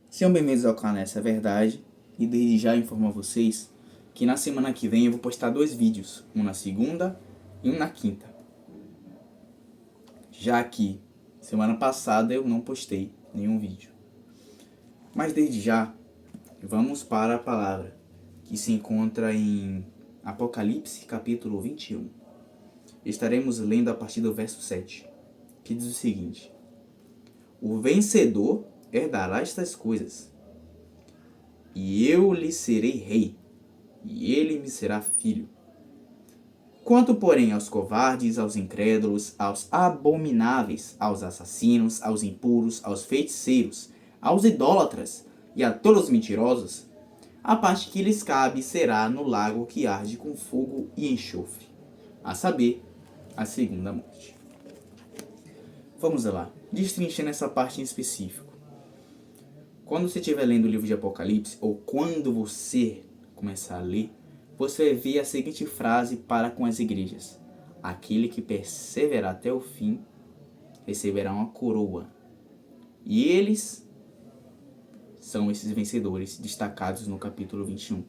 Sejam bem-vindos ao canal Essa é Verdade, e desde já informo a vocês que na semana que vem eu vou postar 2 vídeos, um na segunda e um na quinta. Já que semana passada eu não postei nenhum vídeo. Mas desde já, vamos para a palavra que se encontra em Apocalipse capítulo 21. Estaremos lendo a partir do verso 7, que diz o seguinte: O vencedor herdará estas coisas, e eu lhe serei rei, e ele me será filho. Quanto, porém, aos covardes, aos incrédulos, aos abomináveis, aos assassinos, aos impuros, aos feiticeiros, aos idólatras e a todos os mentirosos, a parte que lhes cabe será no lago que arde com fogo e enxofre, a saber, a segunda morte. Vamos lá, destrinchando essa parte em específico. Quando você estiver lendo o livro de Apocalipse, ou quando você começar a ler, você vai ver a seguinte frase para com as igrejas: aquele que perseverar até o fim receberá uma coroa. E eles são esses vencedores destacados no capítulo 21.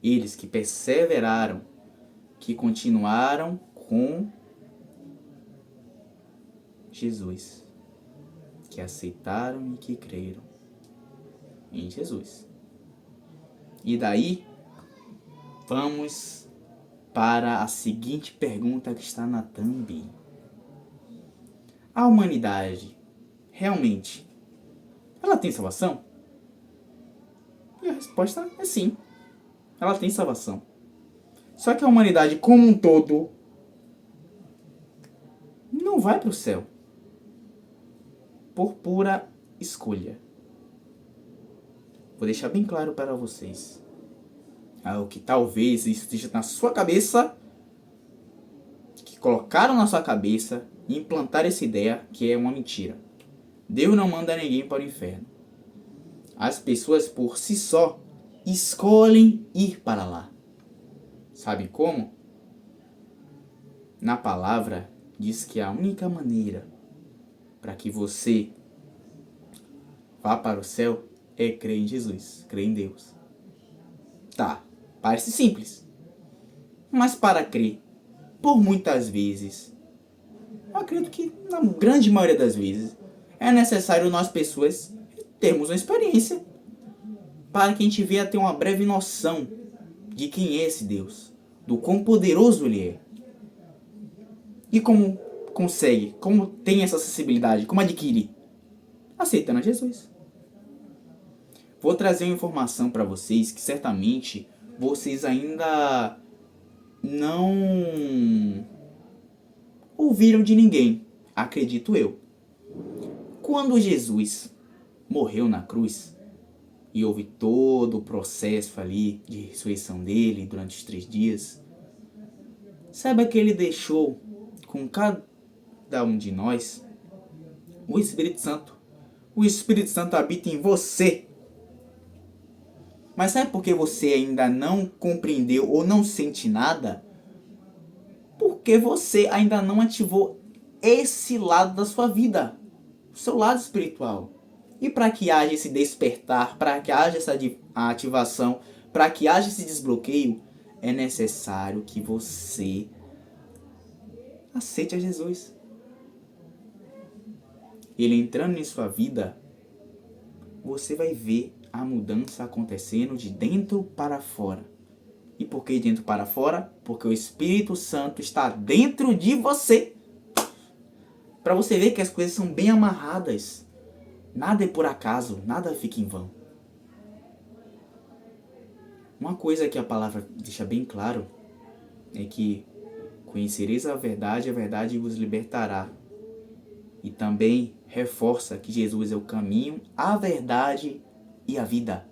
Eles que perseveraram, que continuaram com Jesus, que aceitaram e que creram em Jesus. E daí, vamos para a seguinte pergunta que está na thumb. A humanidade, realmente, ela tem salvação? E a resposta é sim. Ela tem salvação. Só que a humanidade como um todo não vai para o céu por pura escolha. Vou deixar bem claro para vocês. Algo que talvez isso esteja na sua cabeça, que colocaram na sua cabeça e implantaram essa ideia que é uma mentira. Deus não manda ninguém para o inferno. As pessoas por si só escolhem ir para lá. Sabe como? Na palavra diz que a única maneira para que você vá para o céu é crer em Jesus, crer em Deus. Tá, parece simples. Mas para crer, por muitas vezes, eu acredito que na grande maioria das vezes, é necessário nós pessoas termos uma experiência para que a gente venha ter uma breve noção de quem é esse Deus, do quão poderoso ele é. E como consegue, como tem essa acessibilidade, como adquire? Aceitando a Jesus. Vou trazer uma informação para vocês que certamente vocês ainda não ouviram de ninguém, acredito eu. Quando Jesus morreu na cruz e houve todo o processo ali de ressurreição dele durante os 3 dias, saiba que ele deixou com cada um de nós o Espírito Santo. O Espírito Santo habita em você. Mas sabe por que você ainda não compreendeu ou não sente nada? Porque você ainda não ativou esse lado da sua vida, o seu lado espiritual. E para que haja esse despertar, para que haja essa ativação, para que haja esse desbloqueio, é necessário que você aceite a Jesus. Ele entrando em sua vida, você vai ver a mudança acontecendo de dentro para fora. E por que de dentro para fora? Porque o Espírito Santo está dentro de você. Para você ver que as coisas são bem amarradas. Nada é por acaso, nada fica em vão. Uma coisa que a palavra deixa bem claro é que conhecereis a verdade vos libertará. E também reforça que Jesus é o caminho, a verdade e a vida.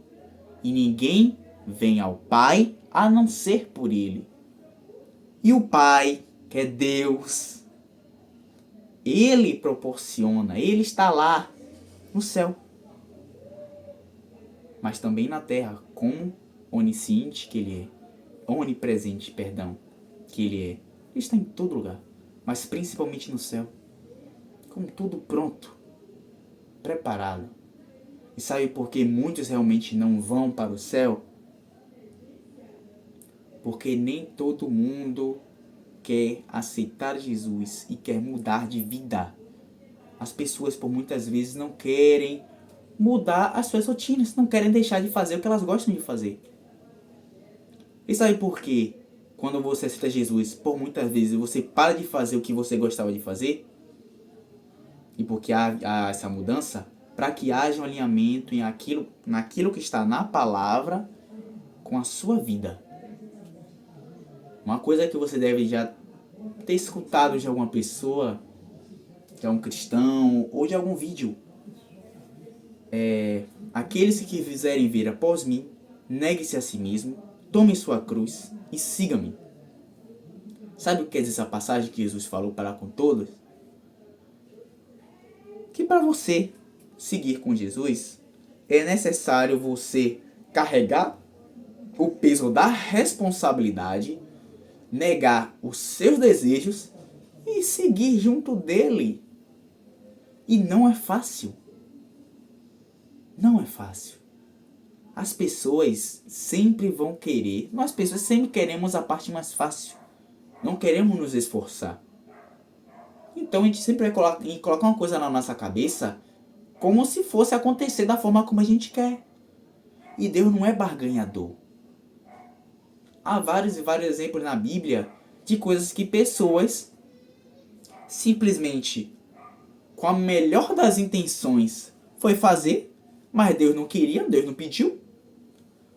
E ninguém vem ao Pai a não ser por Ele. E o Pai, que é Deus, Ele proporciona, Ele está lá no céu. Mas também na terra, como onisciente que Ele é. Onipresente, perdão, que Ele é. Ele está em todo lugar, mas principalmente no céu. Com tudo pronto, preparado, E sabe por que muitos realmente não vão para o céu? Porque nem todo mundo quer aceitar Jesus e quer mudar de vida. As pessoas, por muitas vezes, não querem mudar as suas rotinas, não querem deixar de fazer o que elas gostam de fazer. E sabe por quê? Quando você aceita Jesus, por muitas vezes você para de fazer o que você gostava de fazer? E porque há essa mudança? Para que haja um alinhamento naquilo que está na palavra com a sua vida. Uma coisa que você deve já ter escutado de alguma pessoa, de algum cristão ou de algum vídeo. Aqueles que quiserem vir após mim, negue-se a si mesmo, tome sua cruz e siga-me. Sabe o que quer dizer essa passagem que Jesus falou para com todos? Que para você seguir com Jesus, é necessário você carregar o peso da responsabilidade, negar os seus desejos e seguir junto dele. E não é fácil. Não é fácil. As pessoas sempre vão querer, nós pessoas sempre queremos a parte mais fácil. Não queremos nos esforçar. Então a gente sempre vai colocar uma coisa na nossa cabeça como se fosse acontecer da forma como a gente quer. E Deus não é barganhador. Há vários e vários exemplos na Bíblia de coisas que pessoas simplesmente, com a melhor das intenções, foi fazer, mas Deus não queria, Deus não pediu.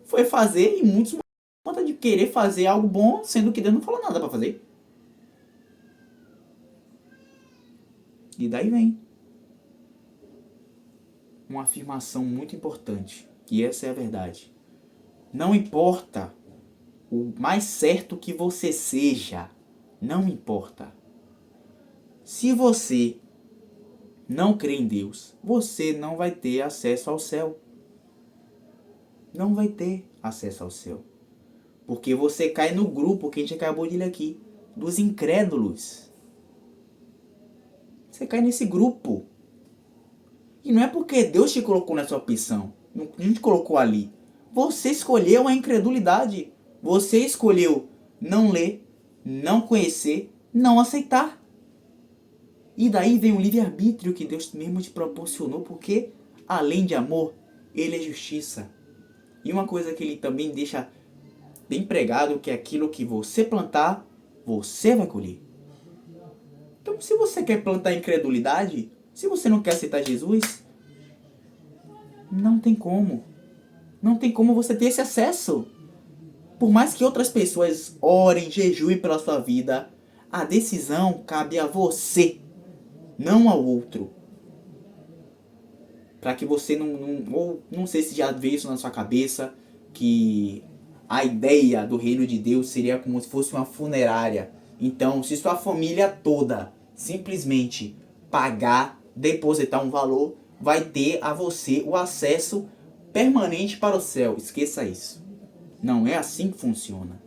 Foi fazer e muitos conta de querer fazer algo bom, sendo que Deus não falou nada para fazer. E daí vem uma afirmação muito importante, que essa é a verdade. Não importa o mais certo que você seja, não importa. Se você não crê em Deus, você não vai ter acesso ao céu. Não vai ter acesso ao céu. Porque você cai no grupo que a gente acabou de ler aqui, dos incrédulos. Você cai nesse grupo. E não é porque Deus te colocou nessa opção, não te colocou ali. Você escolheu a incredulidade. Você escolheu não ler, não conhecer, não aceitar. E daí vem o livre-arbítrio que Deus mesmo te proporcionou, porque além de amor, Ele é justiça. E uma coisa que Ele também deixa bem pregado, que é aquilo que você plantar, você vai colher. Então, se você quer plantar incredulidade, se você não quer aceitar Jesus, não tem como. Não tem como você ter esse acesso. Por mais que outras pessoas orem, jejuem pela sua vida, a decisão cabe a você, não ao outro. Para que você não sei se já veio isso na sua cabeça, que a ideia do reino de Deus seria como se fosse uma funerária. Então, se sua família toda simplesmente pagar, depositar um valor, vai ter a você o acesso permanente para o céu. Esqueça isso. Não é assim que funciona.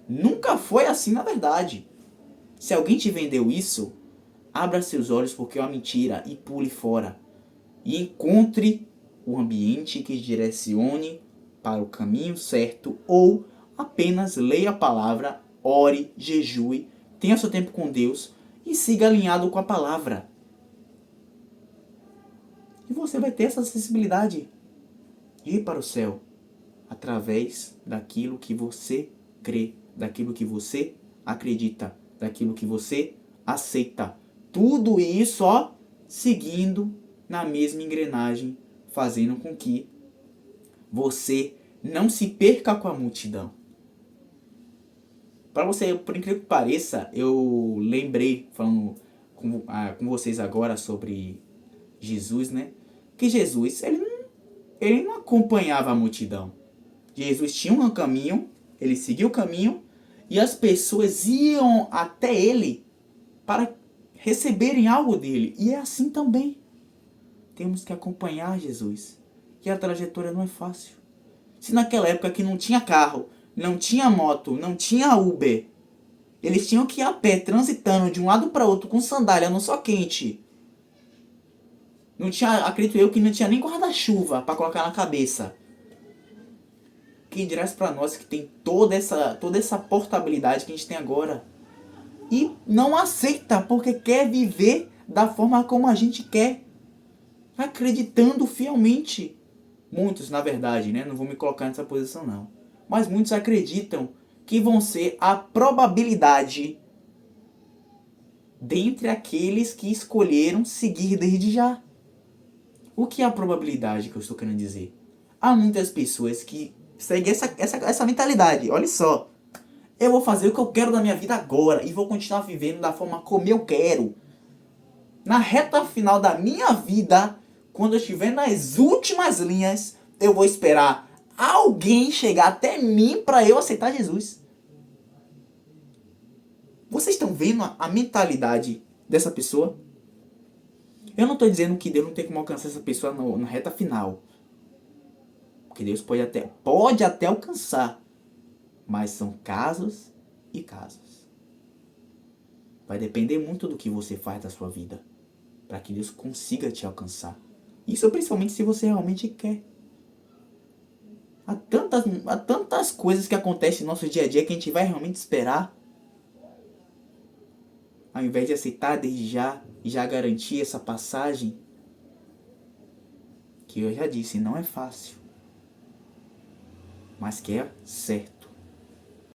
Nunca foi assim na verdade. Se alguém te vendeu isso, abra seus olhos porque é uma mentira e pule fora. E encontre o ambiente que te direcione para o caminho certo, ou apenas leia a palavra, ore, jejue, tenha seu tempo com Deus e siga alinhado com a palavra. E você vai ter essa acessibilidade de ir para o céu através daquilo que você crê, daquilo que você acredita, daquilo que você aceita. Tudo isso, seguindo na mesma engrenagem, fazendo com que você não se perca com a multidão. Para você, por incrível que pareça, eu lembrei, falando com vocês agora sobre Jesus, né? Que Jesus, ele não acompanhava a multidão. Jesus tinha um caminho, ele seguia o caminho, e as pessoas iam até ele para receberem algo dele. E é assim também. Temos que acompanhar Jesus. E a trajetória não é fácil. Se naquela época que não tinha carro, não tinha moto, não tinha Uber, eles tinham que ir a pé, transitando de um lado para outro com sandália no sol quente. Não tinha, acredito eu, que não tinha nem guarda-chuva para colocar na cabeça. Quem dirá para nós que tem toda essa portabilidade que a gente tem agora e não aceita porque quer viver da forma como a gente quer, acreditando fielmente. Muitos, na verdade, né? Não vou me colocar nessa posição não. Mas muitos acreditam que vão ser a probabilidade dentre aqueles que escolheram seguir desde já. O que é a probabilidade que eu estou querendo dizer? Há muitas pessoas que seguem essa mentalidade. Olha só, eu vou fazer o que eu quero da minha vida agora e vou continuar vivendo da forma como eu quero. Na reta final da minha vida, quando eu estiver nas últimas linhas, eu vou esperar alguém chegar até mim para eu aceitar Jesus. Vocês estão vendo a mentalidade dessa pessoa? Eu não estou dizendo que Deus não tem como alcançar essa pessoa na reta final. Porque Deus pode até alcançar. Mas são casos e casos. Vai depender muito do que você faz da sua vida. Para que Deus consiga te alcançar. Isso principalmente se você realmente quer. Há tantas coisas que acontecem no nosso dia a dia que a gente vai realmente esperar. Ao invés de aceitar desde já e já garantir essa passagem. Que eu já disse, não é fácil. Mas que é certo.